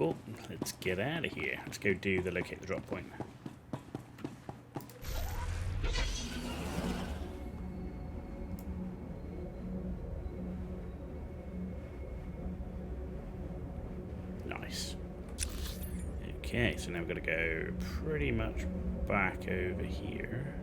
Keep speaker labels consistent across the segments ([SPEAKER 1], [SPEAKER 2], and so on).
[SPEAKER 1] Cool. Let's get out of here. Let's go do the locate the drop point. Nice. Okay, so now we've got to go pretty much back over here.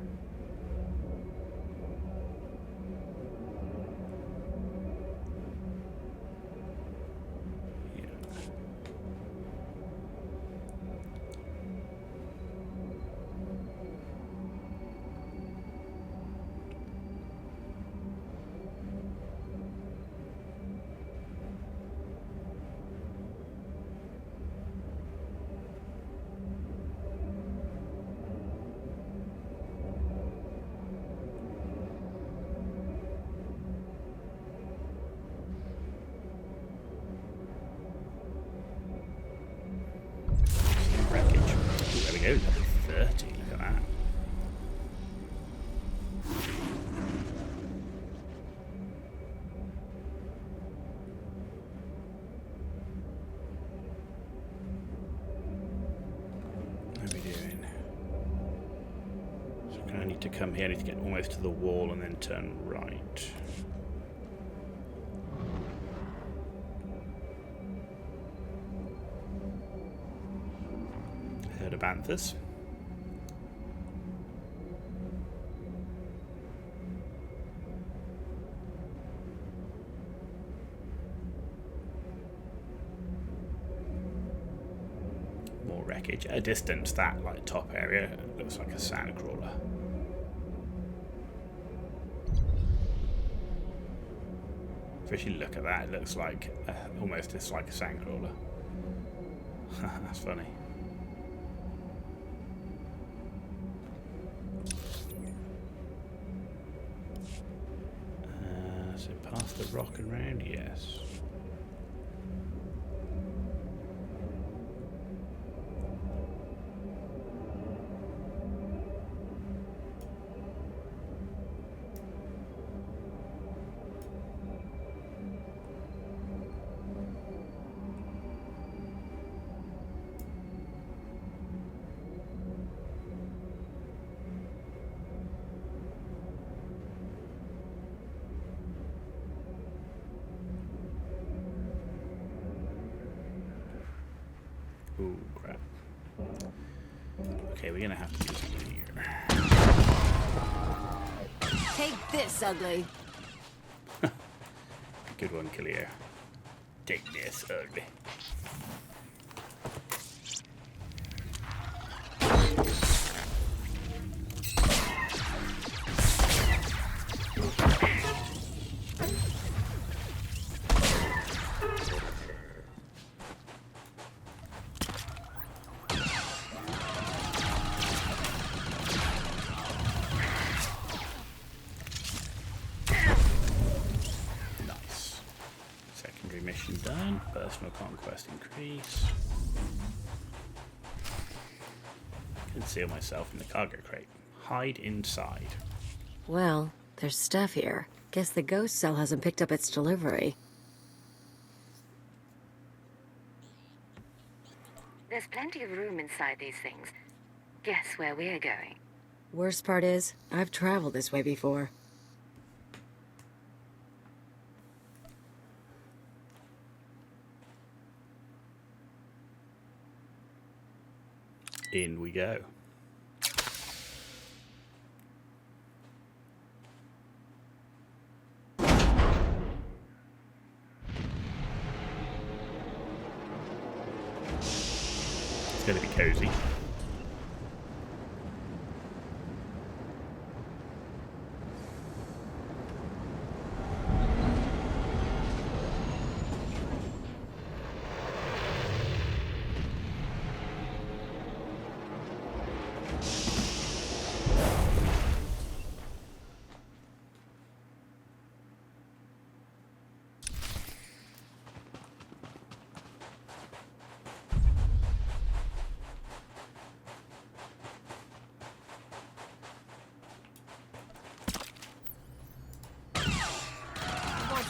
[SPEAKER 1] Level 30, look at that. What are we doing? So I need to come here, I need to get almost to the wall and then turn right. Heard of Banthas. More wreckage. At a distance, that like top area looks like a sandcrawler. If you look at that, it looks like almost just like a sandcrawler. That's funny. So past the rock and round, yes. Ooh, crap. Okay, we're gonna have to do something here.
[SPEAKER 2] Take this, ugly.
[SPEAKER 1] Good one, Khalil. Take this, ugly. Mission done. Personal conquest increase. Conceal myself in the cargo crate. Hide inside.
[SPEAKER 2] Well, there's stuff here. Guess the ghost cell hasn't picked up its delivery.
[SPEAKER 3] There's plenty of room inside these things. Guess where we're going?
[SPEAKER 2] Worst part is, I've traveled this way before.
[SPEAKER 1] In we go. It's going to be cozy.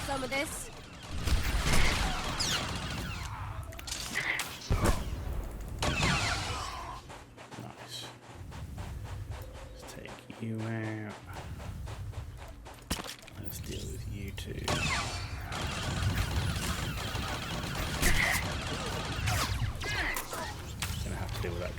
[SPEAKER 2] Some of this.
[SPEAKER 1] you out. Let's deal with you two. Gonna have to deal with that.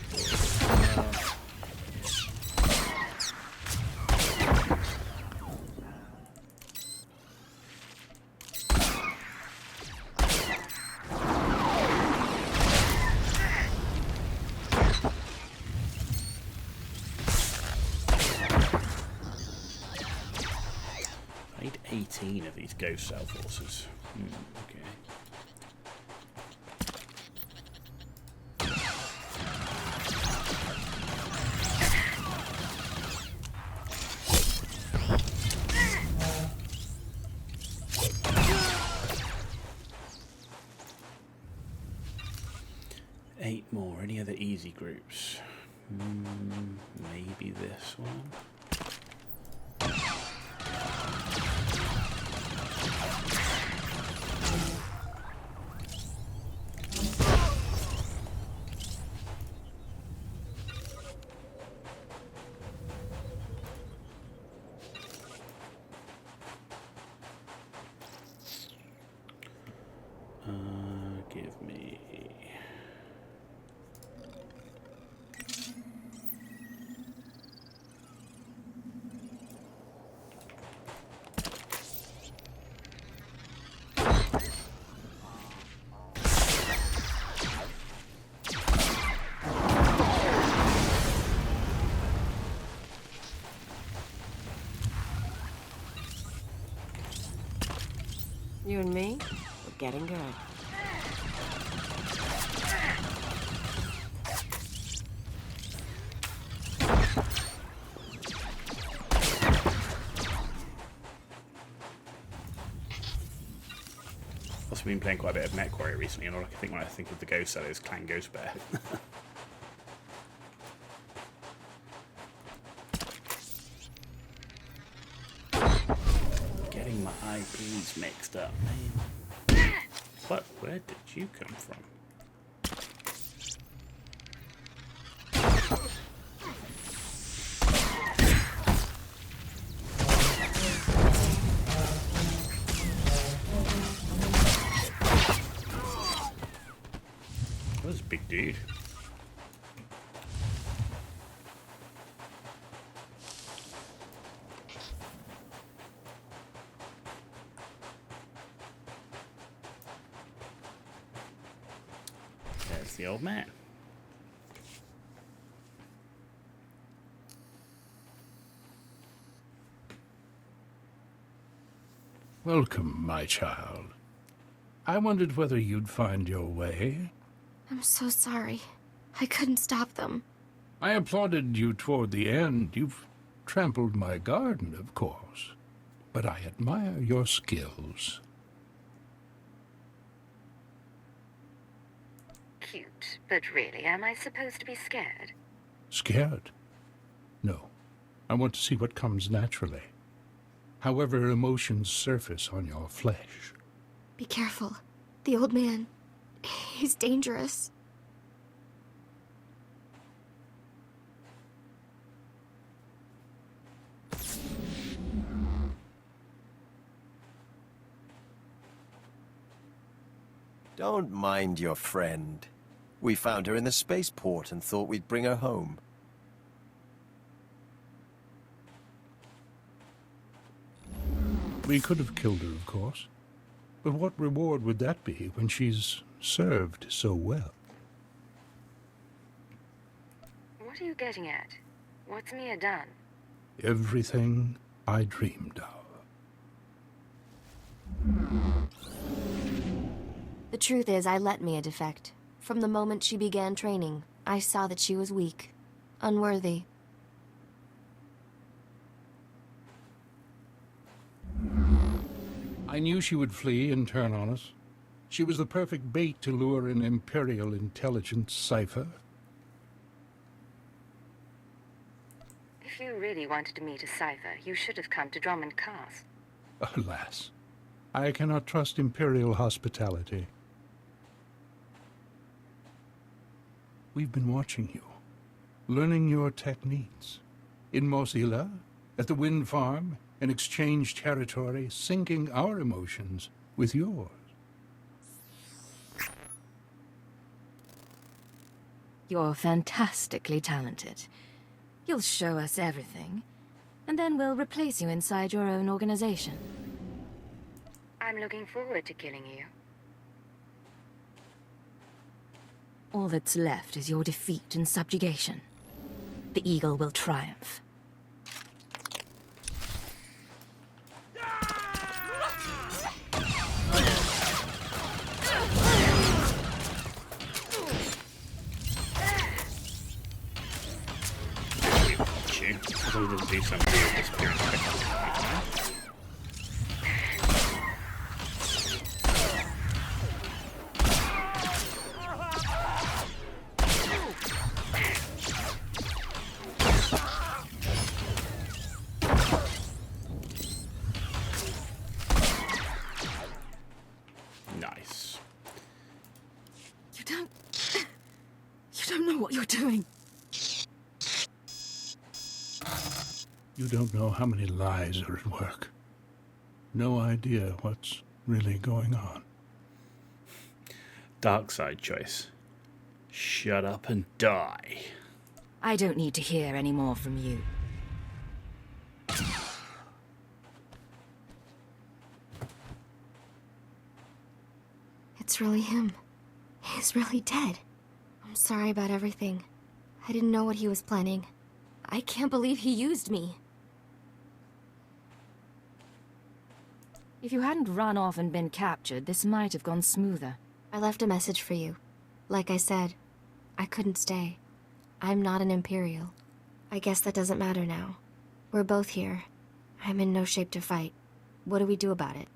[SPEAKER 1] I need 18 of these ghost cell forces. Okay. Eight more. Any other easy groups? Maybe this one. Give me...
[SPEAKER 2] You and me, we're getting good.
[SPEAKER 1] Also been playing quite a bit of MechWarrior recently, and all I can think when I think of the Ghost Cell is Clan Ghost Bear. Getting my IPs mixed up, man. What? Where did you come from? That was a big dude. There's the old man.
[SPEAKER 4] Welcome, my child. I wondered whether you'd find your way.
[SPEAKER 5] I'm so sorry. I couldn't stop them.
[SPEAKER 4] I applauded you toward the end. You've trampled my garden, of course. But I admire your skills.
[SPEAKER 3] Cute, but really, am I supposed to be scared?
[SPEAKER 4] Scared? No. I want to see what comes naturally. However emotions surface on your flesh.
[SPEAKER 5] Be careful. The old man, he's dangerous.
[SPEAKER 6] Don't mind your friend. We found her in the spaceport and thought we'd bring her home.
[SPEAKER 4] We could have killed her, of course. But what reward would that be when she's served so well?
[SPEAKER 3] What are you getting at? What's Mia done?
[SPEAKER 4] Everything I dreamed of.
[SPEAKER 5] The truth is, I let Mia defect. From the moment she began training, I saw that she was weak, unworthy.
[SPEAKER 4] I knew she would flee and turn on us. She was the perfect bait to lure an Imperial intelligence cipher.
[SPEAKER 3] If you really wanted to meet a cipher, you should have come to Drummond Cast.
[SPEAKER 4] Alas, I cannot trust Imperial hospitality. We've been watching you, learning your techniques. In Mosila, at the wind farm, and exchange territory, syncing our emotions with yours.
[SPEAKER 2] You're fantastically talented. You'll show us everything, and then we'll replace you inside your own organization.
[SPEAKER 3] I'm looking forward to killing you.
[SPEAKER 2] All that's left is your defeat and subjugation. The Eagle will triumph.
[SPEAKER 1] As long as it doesn't do some weird disappearance effect. Nice.
[SPEAKER 2] You don't know what you're doing.
[SPEAKER 4] You don't know how many lies are at work. No idea what's really going on.
[SPEAKER 1] Dark side choice. Shut up and die.
[SPEAKER 2] I don't need to hear any more from you.
[SPEAKER 5] It's really him. He's really dead. I'm sorry about everything. I didn't know what he was planning. I can't believe he used me.
[SPEAKER 2] If you hadn't run off and been captured, this might have gone smoother.
[SPEAKER 5] I left a message for you. Like I said, I couldn't stay. I'm not an Imperial. I guess that doesn't matter now. We're both here. I'm in no shape to fight. What do we do about it?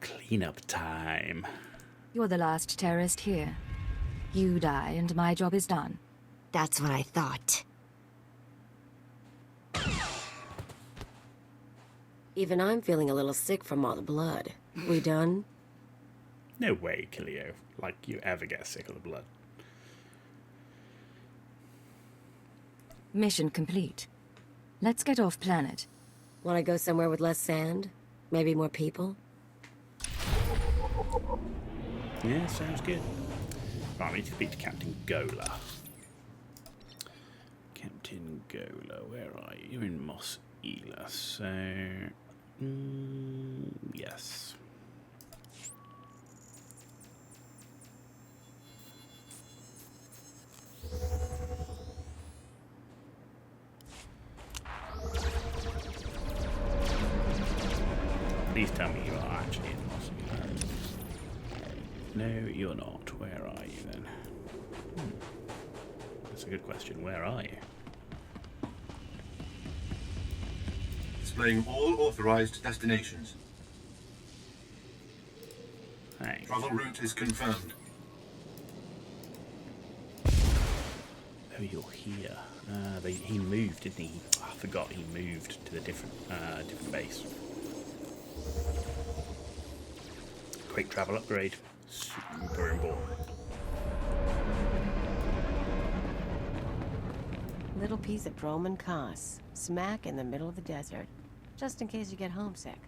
[SPEAKER 1] Cleanup time.
[SPEAKER 2] You're the last terrorist here. You die and my job is done.
[SPEAKER 5] That's what I thought.
[SPEAKER 2] Even I'm feeling a little sick from all the blood. We done?
[SPEAKER 1] No way, Killio. Like you ever get sick of the blood.
[SPEAKER 2] Mission complete. Let's get off planet.
[SPEAKER 7] Want to go somewhere with less sand? Maybe more people?
[SPEAKER 1] Yeah, sounds good. Right, we need to speak to Captain Gola. Captain Gola, where are you? You're in Mos Ela, so... yes. Please tell me you are actually in Mos Ela. No, you're not. Where are you then? That's a good question. Where are you?
[SPEAKER 8] Displaying all authorized destinations.
[SPEAKER 1] Hey.
[SPEAKER 8] Travel route is confirmed.
[SPEAKER 1] Oh, you're here. He moved, didn't he? I forgot he moved to the different base. Quick travel upgrade. Super important.
[SPEAKER 7] Little piece of Droman Kos, smack in the middle of the desert, just in case you get homesick.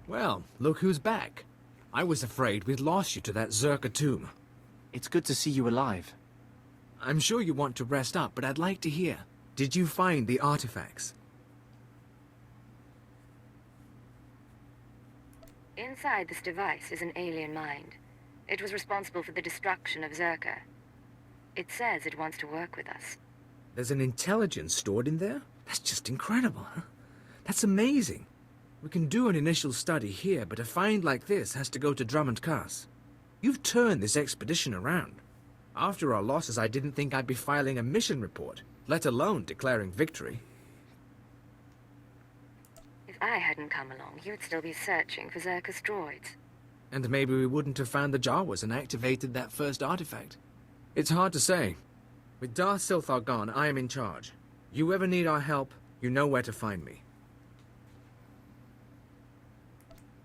[SPEAKER 9] Well, look who's back. I was afraid we'd lost you to that Zerka tomb.
[SPEAKER 10] It's good to see you alive.
[SPEAKER 9] I'm sure you want to rest up, but I'd like to hear. Did you find the artifacts?
[SPEAKER 3] Inside this device is an alien mind. It was responsible for the destruction of Zerka. It says it wants to work with us.
[SPEAKER 9] There's an intelligence stored in there? That's just incredible, huh? That's amazing. We can do an initial study here, but a find like this has to go to Drummond Cass. You've turned this expedition around. After our losses, I didn't think I'd be filing a mission report, let alone declaring victory.
[SPEAKER 3] If I hadn't come along, you'd still be searching for Zerka's droids.
[SPEAKER 9] And maybe we wouldn't have found the Jawas and activated that first artifact. It's hard to say. With Darth SWTOR gone, I am in charge. You ever need our help, you know where to find me.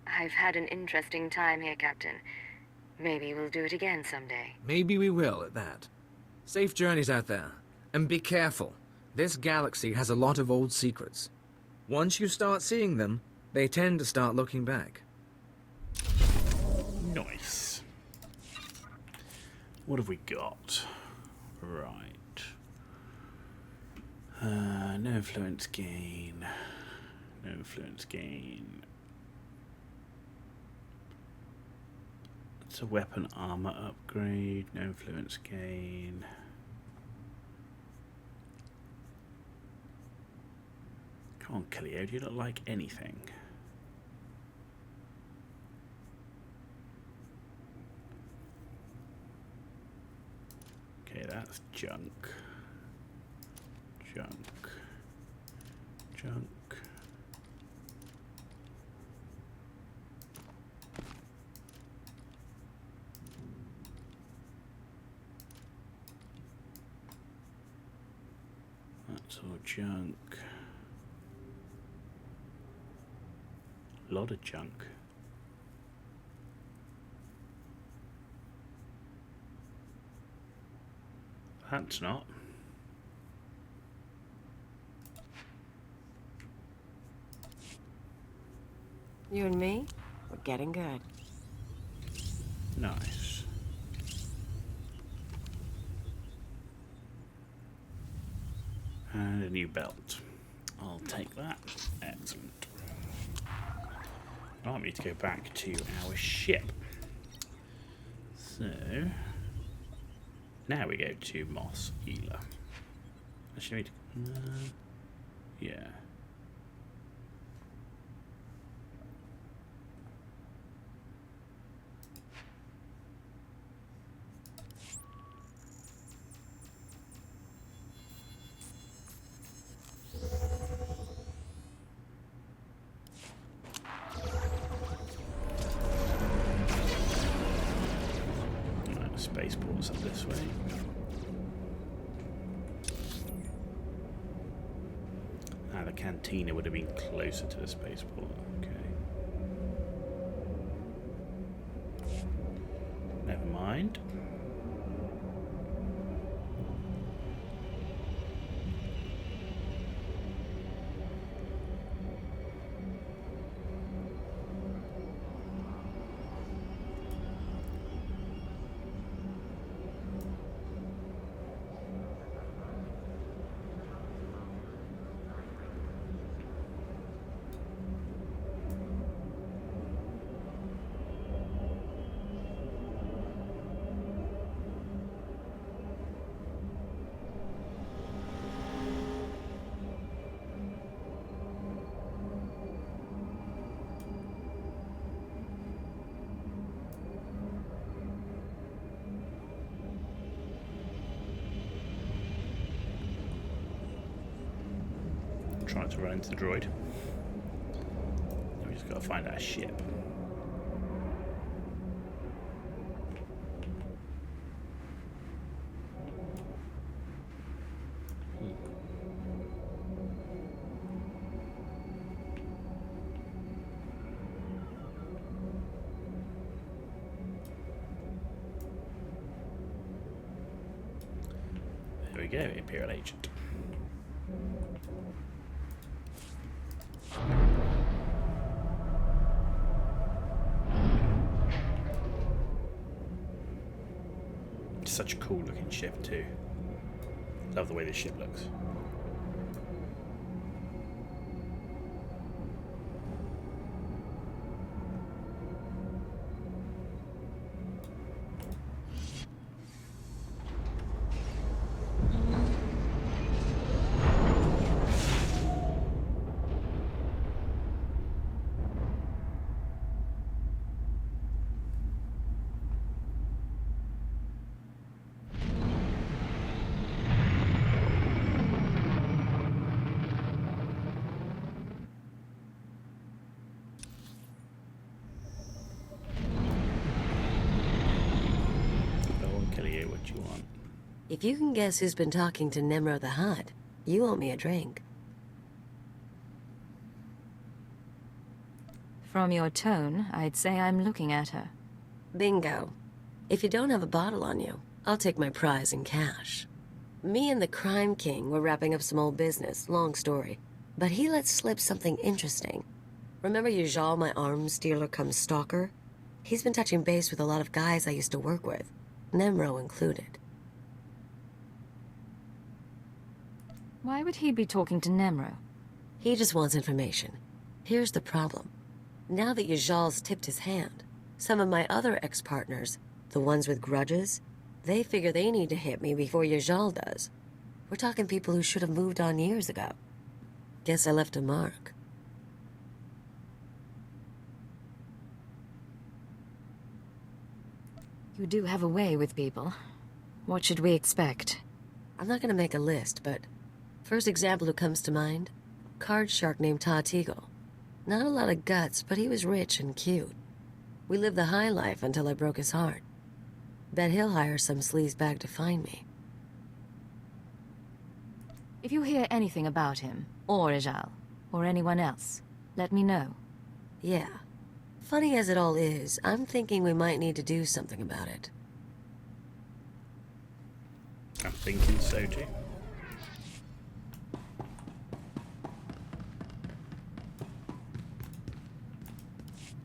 [SPEAKER 3] I've had an interesting time here, Captain. Maybe we'll do it again someday.
[SPEAKER 9] Maybe we will, at that. Safe journeys out there. And be careful. This galaxy has a lot of old secrets. Once you start seeing them, they tend to start looking back.
[SPEAKER 1] Nice. What have we got? Right. No influence gain. No influence gain. It's a weapon armor upgrade. No influence gain. Come on, Cleo, do you look like anything? Okay, that's junk. Junk. Junk. That's all junk. A lot of junk. That's not.
[SPEAKER 7] You and me, we're getting good.
[SPEAKER 1] Nice. And a new belt. I'll take that. Excellent. Right, we need to go back to our ship. So now we go to Mos Ela. Actually, yeah. Spaceport's up this way. Ah, the cantina would have been closer to the spaceport. Okay. Never mind. Trying to run into the droid. We just gotta find our ship. There we go, Imperial Agent. Such a cool looking ship too. Love the way this ship looks.
[SPEAKER 7] If you can guess who's been talking to Nemro the Hutt, you owe me a drink.
[SPEAKER 2] From your tone, I'd say I'm looking at her.
[SPEAKER 7] Bingo. If you don't have a bottle on you, I'll take my prize in cash. Me and the Crime King were wrapping up some old business, long story. But he let slip something interesting. Remember Yajal, my arms dealer cum stalker? He's been touching base with a lot of guys I used to work with, Nemro included.
[SPEAKER 2] Why would he be talking to Nemro?
[SPEAKER 7] He just wants information. Here's the problem. Now that Yajal's tipped his hand, some of my other ex-partners, the ones with grudges, they figure they need to hit me before Yajal does. We're talking people who should have moved on years ago. Guess I left a mark.
[SPEAKER 2] You do have a way with people. What should we expect?
[SPEAKER 7] I'm not gonna make a list, but first example who comes to mind, card shark named Todd Eagle. Not a lot of guts, but he was rich and cute. We lived the high life until I broke his heart. Bet he'll hire some sleazebag to find me.
[SPEAKER 2] If you hear anything about him, or Ijal, or anyone else, let me know.
[SPEAKER 7] Yeah. Funny as it all is, I'm thinking we might need to do something about it.
[SPEAKER 1] I'm thinking so too.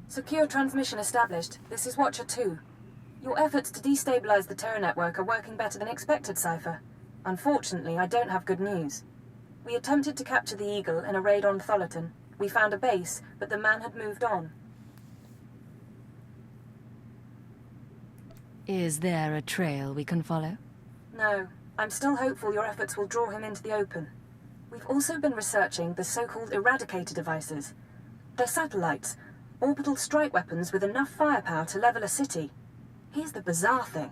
[SPEAKER 11] Secure transmission established. This is Watcher 2. Your efforts to destabilize the terror network are working better than expected, Cypher. Unfortunately, I don't have good news. We attempted to capture the Eagle in a raid on Thullerton. We found a base, but the man had moved on.
[SPEAKER 2] Is there a trail we can follow?
[SPEAKER 11] No. I'm still hopeful your efforts will draw him into the open. We've also been researching the so-called Eradicator devices. They're satellites, orbital strike weapons with enough firepower to level a city. Here's the bizarre thing.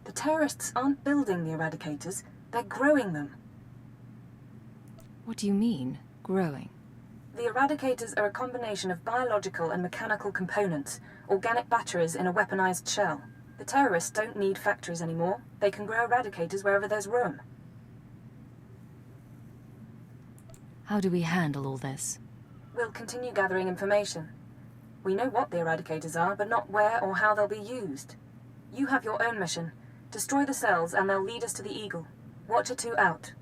[SPEAKER 11] The terrorists aren't building the Eradicators, they're growing them.
[SPEAKER 2] What do you mean, growing?
[SPEAKER 11] The Eradicators are a combination of biological and mechanical components, organic batteries in a weaponized shell. The terrorists don't need factories anymore. They can grow Eradicators wherever there's room.
[SPEAKER 2] How do we handle all this?
[SPEAKER 11] We'll continue gathering information. We know what the Eradicators are, but not where or how they'll be used. You have your own mission. Destroy the cells and they'll lead us to the Eagle. Watcher 2 out.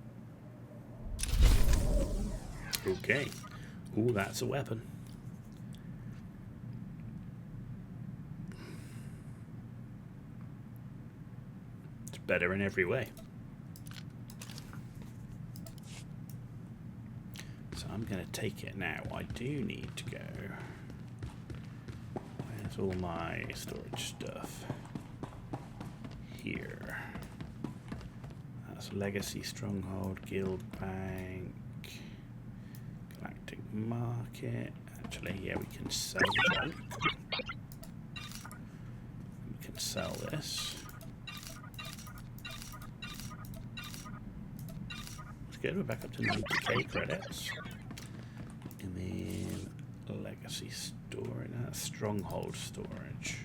[SPEAKER 1] Okay. Ooh, that's a weapon. It's better in every way. So I'm going to take it now. I do need to go. Where's all my storage stuff? Here. That's Legacy Stronghold, Guild Bank, Galactic Market. Actually, yeah, we can sell junk. We can sell this. That's good, we're back up to 90k credits. And then Legacy Storage, that's Stronghold Storage.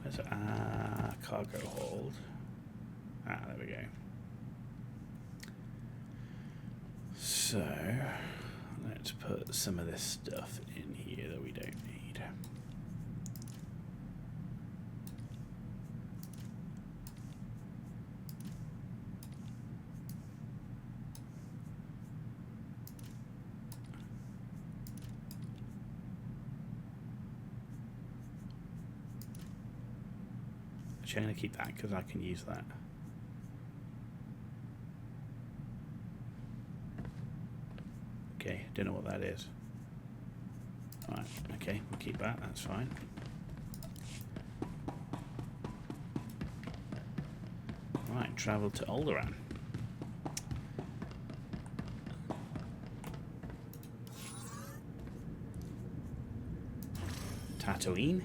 [SPEAKER 1] Where's it? Cargo hold. There we go. So, let's put some of this stuff in here that we don't need. Actually, I'm going to keep that because I can use that. Okay, don't know what that is. Right, okay, we'll keep that, that's fine. Right, travel to Alderaan. Tatooine,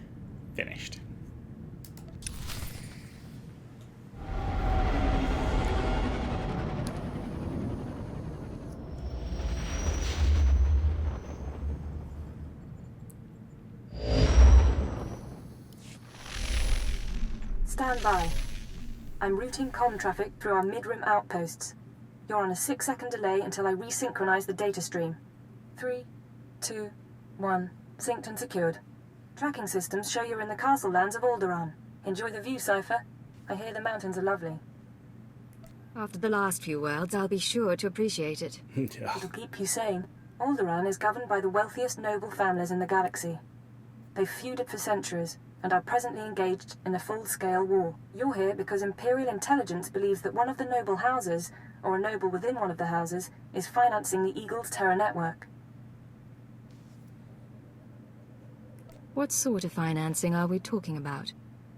[SPEAKER 1] finished.
[SPEAKER 11] Stand by. I'm routing comm traffic through our mid-rim outposts. You're on a 6-second delay until I resynchronize the data stream. 3, 2, 1. Synced and secured. Tracking systems show you're in the castle lands of Alderaan. Enjoy the view, Cypher. I hear the mountains are lovely.
[SPEAKER 2] After the last few worlds, I'll be sure to appreciate it.
[SPEAKER 1] Yeah.
[SPEAKER 11] It'll keep you sane. Alderaan is governed by the wealthiest noble families in the galaxy. They've feuded for centuries, and are presently engaged in a full-scale war. You're here because Imperial intelligence believes that one of the noble houses, or a noble within one of the houses, is financing the Eagle's Terra network.
[SPEAKER 2] What sort of financing are we talking about?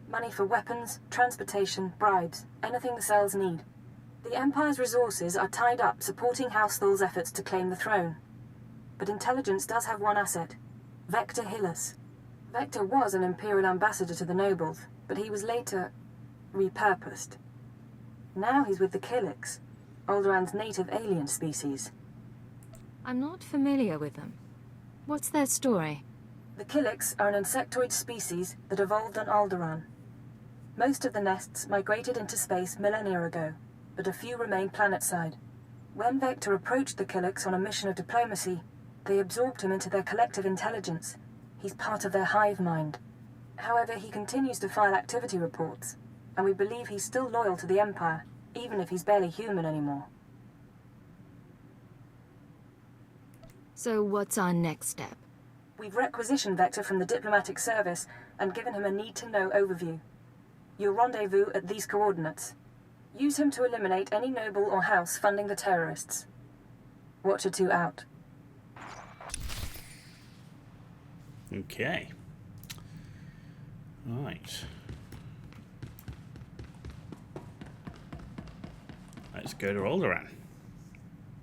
[SPEAKER 11] Money for weapons, transportation, bribes, anything the cells need. The Empire's resources are tied up supporting House Thul's efforts to claim the throne. But intelligence does have one asset, Vector Hillis. Vector was an Imperial ambassador to the nobles, but he was later repurposed. Now he's with the Killiks, Alderaan's native alien species.
[SPEAKER 2] I'm not familiar with them. What's their story?
[SPEAKER 11] The Killiks are an insectoid species that evolved on Alderaan. Most of the nests migrated into space millennia ago, but a few remain planetside. When Vector approached the Killiks on a mission of diplomacy, they absorbed him into their collective intelligence. He's part of their hive mind. However, he continues to file activity reports, and we believe he's still loyal to the Empire, even if he's barely human anymore.
[SPEAKER 2] So what's our next step?
[SPEAKER 11] We've requisitioned Vector from the diplomatic service and given him a need-to-know overview. You'll rendezvous at these coordinates. Use him to eliminate any noble or house funding the terrorists. Watcher 2 out.
[SPEAKER 1] Okay. Right. Let's go to Alderaan.